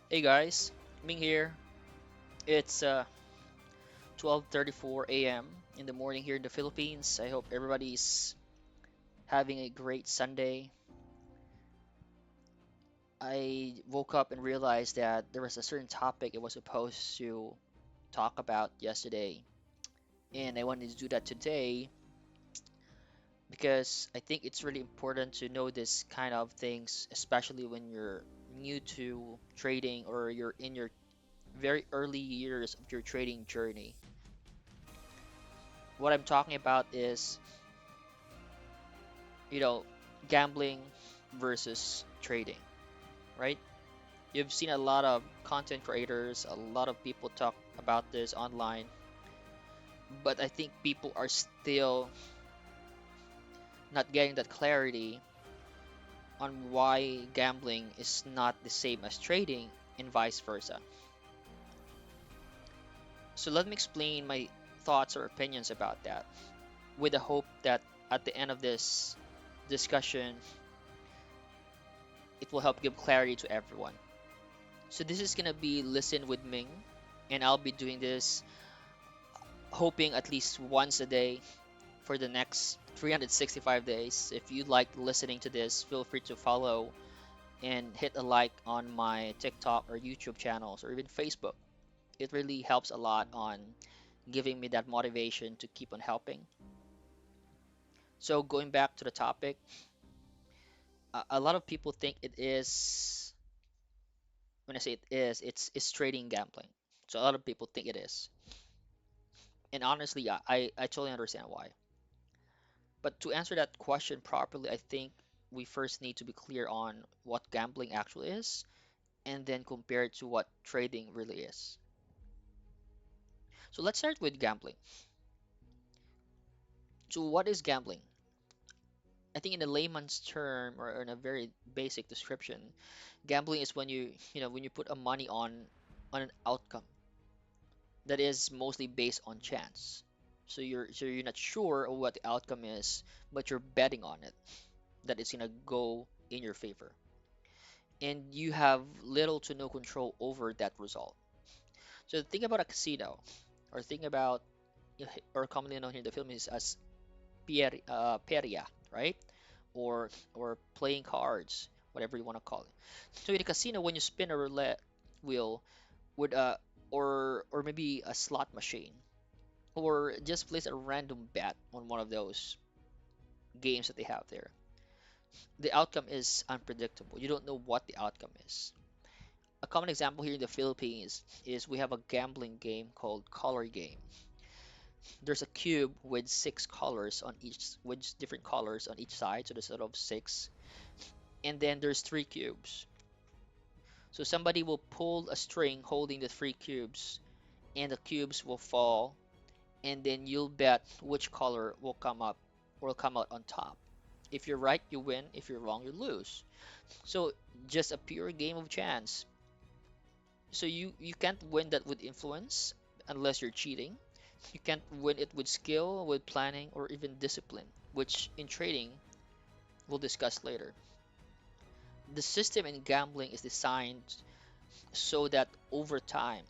Hey guys, Ming here. It's 12:34 a.m. in the morning here in the Philippines. I hope everybody's having a great Sunday. I woke up and realized that there was a certain topic I was supposed to talk about yesterday, and I wanted to do that today because I think it's really important to know this kind of things, especially when you're new to trading or you're in your very early years of your trading journey. What I'm talking about is you know, gambling versus trading, right? You've seen a lot of content creators, a lot of people talk about this online, but I think people are still not getting that clarity on why gambling is not the same as trading and vice versa. So let me explain my thoughts or opinions about that with the hope that at the end of this discussion, it will help give clarity to everyone. So this is gonna be Listen with Ming, and I'll be doing this hoping at least once a day for the next 365 days. If you like listening to this, feel free to follow and hit a like on my TikTok or YouTube channels or even Facebook. It really helps a lot on giving me that motivation to keep on helping. So going back to the topic, a lot of people think it is, when I say it is, it's trading gambling. So a lot of people think it is. And honestly, I totally understand why. But to answer that question properly, I think we first need to be clear on what gambling actually is and then compare it to what trading really is. So let's start with gambling. So what is gambling? I think in a layman's term or in a very basic description, gambling is when when you put a money on an outcome that is mostly based on chance. So you're not sure of what the outcome is, but you're betting on it that it's gonna go in your favor. And you have little to no control over that result. So think about a casino, or think about, or commonly known here in the Philippines as peria, right? Or playing cards, whatever you want to call it. So in a casino, when you spin a roulette wheel with or maybe a slot machine, or just place a random bet on one of those games that they have there, the outcome is unpredictable. You don't know what the outcome is. A common example here in the Philippines is we have a gambling game called color game. There's a cube with six colors on each, with different colors on each side, so there's a total of six. And then there's three cubes. So somebody will pull a string holding the three cubes, and the cubes will fall, and then you'll bet which color will come out on top. If you're right, you win. If you're wrong, you lose. So just a pure game of chance. So you can't win that with influence unless you're cheating. You can't win it with skill, with planning, or even discipline, which in trading we'll discuss later. The system in gambling is designed so that over time,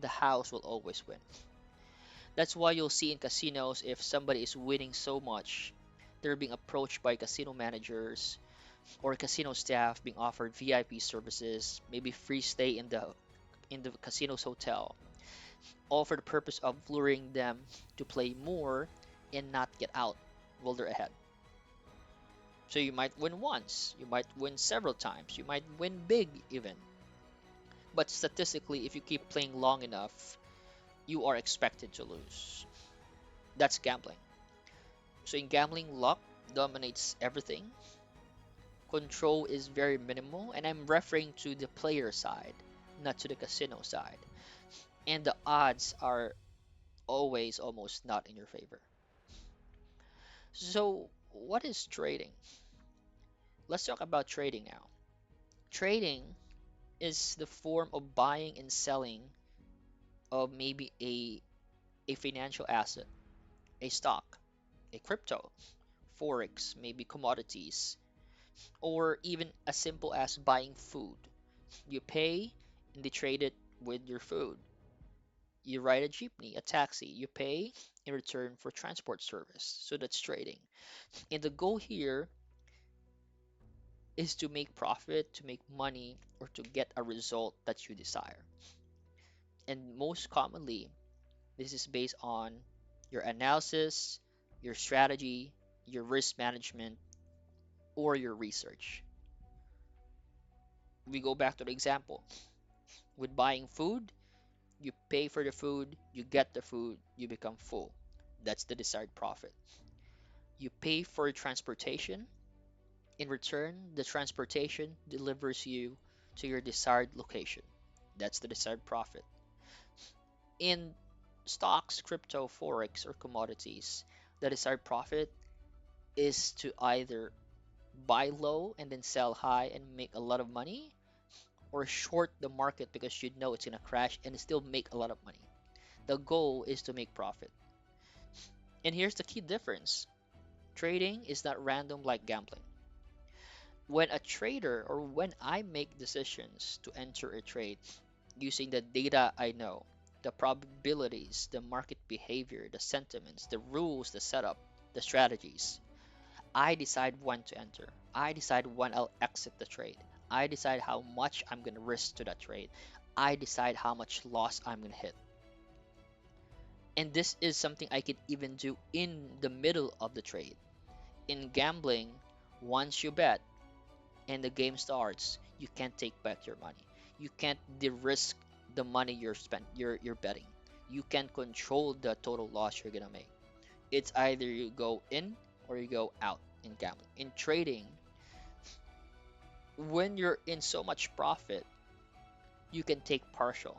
the house will always win. That's why you'll see in casinos if somebody is winning so much, they're being approached by casino managers or casino staff being offered VIP services, maybe free stay in the casino's hotel, all for the purpose of luring them to play more and not get out while they're ahead. So you might win once, you might win several times, you might win big even. But statistically, if you keep playing long enough, you are expected to lose. That's gambling. So in gambling, luck dominates everything. Control is very minimal, and I'm referring to the player side, not to the casino side. And the odds are always almost not in your favor. So, what is trading? Let's talk about trading now. Trading is the form of buying and selling of maybe a financial asset, a stock, a crypto, forex, maybe commodities, or even as simple as buying food. You pay and they trade it with your food. You ride a jeepney, a taxi, you pay in return for transport service. So that's trading. And the goal here is to make profit, to make money, or to get a result that you desire. And most commonly, this is based on your analysis, your strategy, your risk management, or your research. We go back to the example with buying food. You pay for the food, you get the food, you become full. That's the desired profit. You pay for transportation. In return, the transportation delivers you to your desired location. That's the desired profit. In stocks, crypto, forex, or commodities, the desired profit is to either buy low and then sell high and make a lot of money, or short the market because you know it's going to crash and still make a lot of money. The goal is to make profit. And here's the key difference: trading is not random like gambling. When a trader or when I make decisions to enter a trade using the data I know, the probabilities, the market behavior, the sentiments, the rules, the setup, the strategies, I decide when to enter. I decide when I'll exit the trade. I decide how much I'm going to risk to that trade. I decide how much loss I'm going to hit. And this is something I can even do in the middle of the trade. In gambling, once you bet and the game starts, you can't take back your money. You can't de-risk the money you're betting. You can't control the total loss you're gonna make. It's either you go in or you go out in gambling. In trading, when you're in so much profit, you can take partial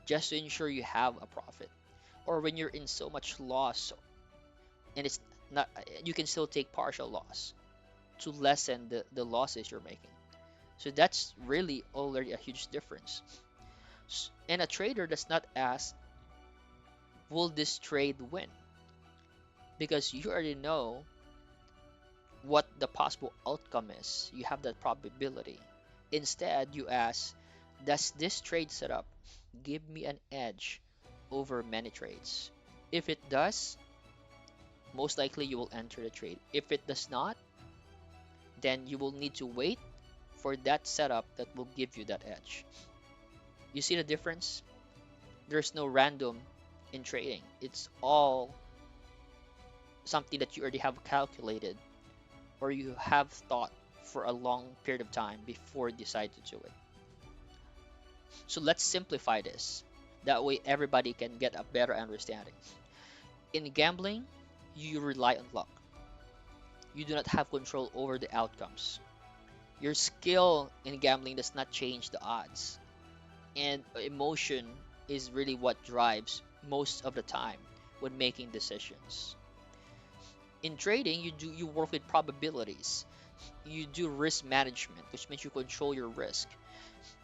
just to ensure you have a profit. Or when you're in so much loss and it's not, you can still take partial loss to lessen the losses you're making. So that's really already a huge difference. And a trader does not ask, will this trade win? Because you already know what the possible outcome is. You have that probability. Instead, you ask, does this trade setup give me an edge over many trades? If it does, most likely you will enter the trade. If it does not, then you will need to wait for that setup that will give you that edge. You see the difference? There's no random in trading. It's all something that you already have calculated or you have thought for a long period of time before you decide to do it. So let's simplify this. That way everybody can get a better understanding. In gambling, you rely on luck. You do not have control over the outcomes. Your skill in gambling does not change the odds. And emotion is really what drives most of the time when making decisions. In trading, you work with probabilities. You do risk management, which means you control your risk.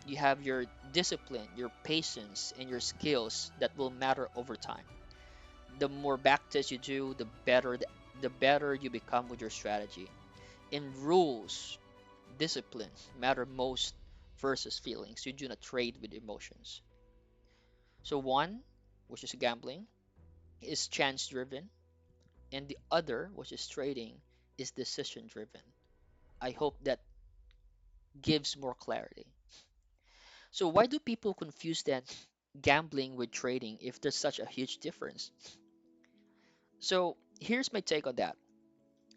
You have your discipline, your patience, and your skills that will matter over time. The more backtests you do, the better you become with your strategy. In rules, discipline matter most versus feelings. You do not trade with emotions. So one, which is gambling, is chance driven, and the other, which is trading, is decision driven. I hope that gives more clarity. So why do people confuse that gambling with trading if there's such a huge difference? So here's my take on that.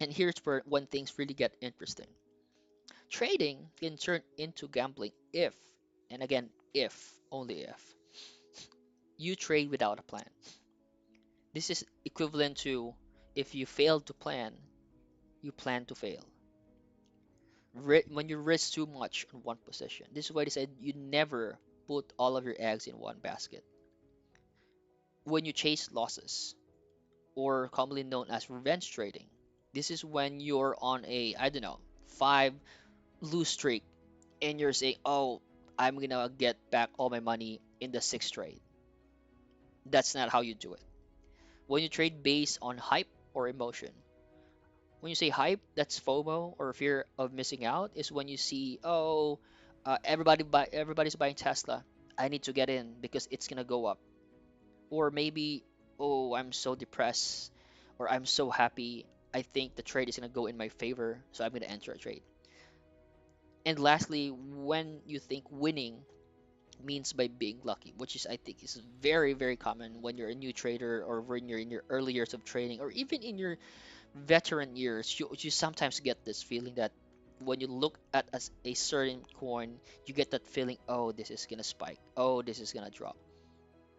And here's where when things really get interesting. Trading can turn into gambling if, and again, if, only if, you trade without a plan. This is equivalent to if you fail to plan, you plan to fail. When you risk too much on one position, this is why they said you never put all of your eggs in one basket. When you chase losses, or commonly known as revenge trading, this is when you're on a, I don't know, 5 lose streak and you're saying, oh, I'm gonna get back all my money in the sixth trade. That's not how you do it. When you trade based on hype or emotion, when you say hype, that's FOMO or fear of missing out, is when you see, oh, everybody's buying Tesla. I need to get in because it's gonna go up. Or maybe, oh, I'm so depressed, or I'm so happy. I think the trade is gonna go in my favor, so I'm gonna enter a trade. And lastly, when you think winning means by being lucky, which is I think is very, very common when you're a new trader or when you're in your early years of trading or even in your veteran years, you sometimes get this feeling that when you look at a certain coin, you get that feeling, oh, this is gonna spike, oh, this is gonna drop.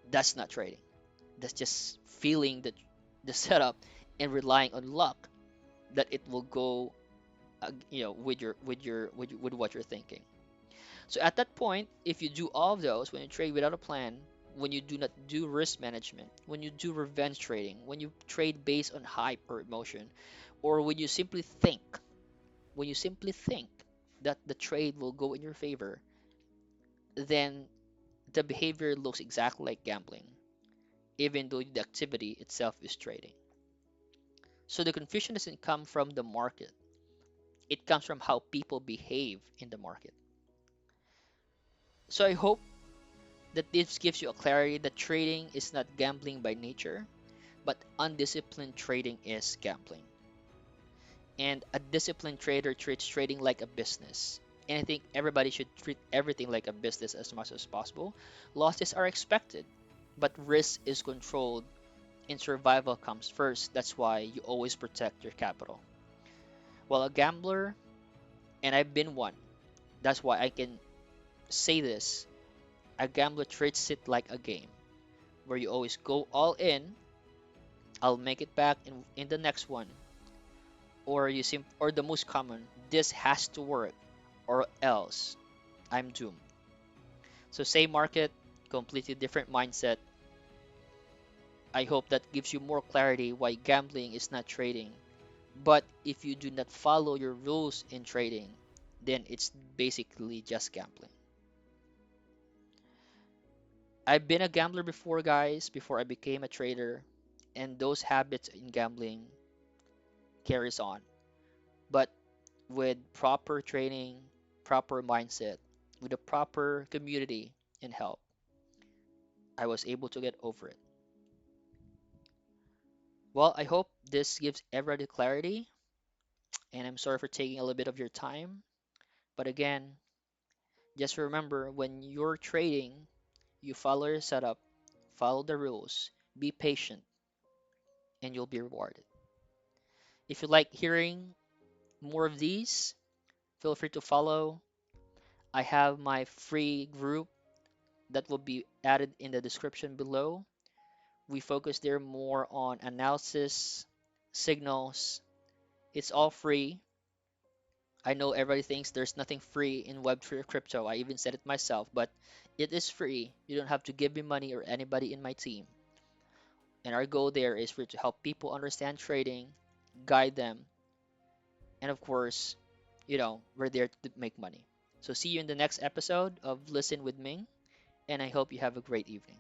That's not trading. That's just feeling the setup and relying on luck that it will go, with what you're thinking. So at that point, if you do all of those, when you trade without a plan, when you do not do risk management, when you do revenge trading, when you trade based on hype or emotion, or when you simply think that the trade will go in your favor, then the behavior looks exactly like gambling, even though the activity itself is trading. So the confusion doesn't come from the market. It comes from how people behave in the market. So I hope that this gives you a clarity that trading is not gambling by nature, but undisciplined trading is gambling. And a disciplined trader treats trading like a business. And I think everybody should treat everything like a business as much as possible. Losses are expected, but risk is controlled and survival comes first. That's why you always protect your capital. While a gambler, and I've been one, that's why I can say this, a gambler treats it like a game where you always go all in. I'll make it back in the next one. Or the most common, this has to work or else I'm doomed. So same market, completely different mindset. I hope that gives you more clarity why gambling is not trading. But if you do not follow your rules in trading, then it's basically just gambling. I've been a gambler before, guys, before I became a trader, and those habits in gambling carries on. But with proper training, proper mindset, with a proper community and help, I was able to get over it. Well, I hope this gives everybody clarity, and I'm sorry for taking a little bit of your time. But again, just remember when you're trading, you follow your setup, follow the rules, be patient, and you'll be rewarded. If you like hearing more of these, feel free to follow. I have my free group that will be added in the description below. We focus there more on analysis, signals. It's all free. I know everybody thinks there's nothing free in Web3 or crypto. I even said it myself, but it is free. You don't have to give me money or anybody in my team. And our goal there is for to help people understand trading, guide them, and of course, we're there to make money. So see you in the next episode of Listen with Ming, and I hope you have a great evening.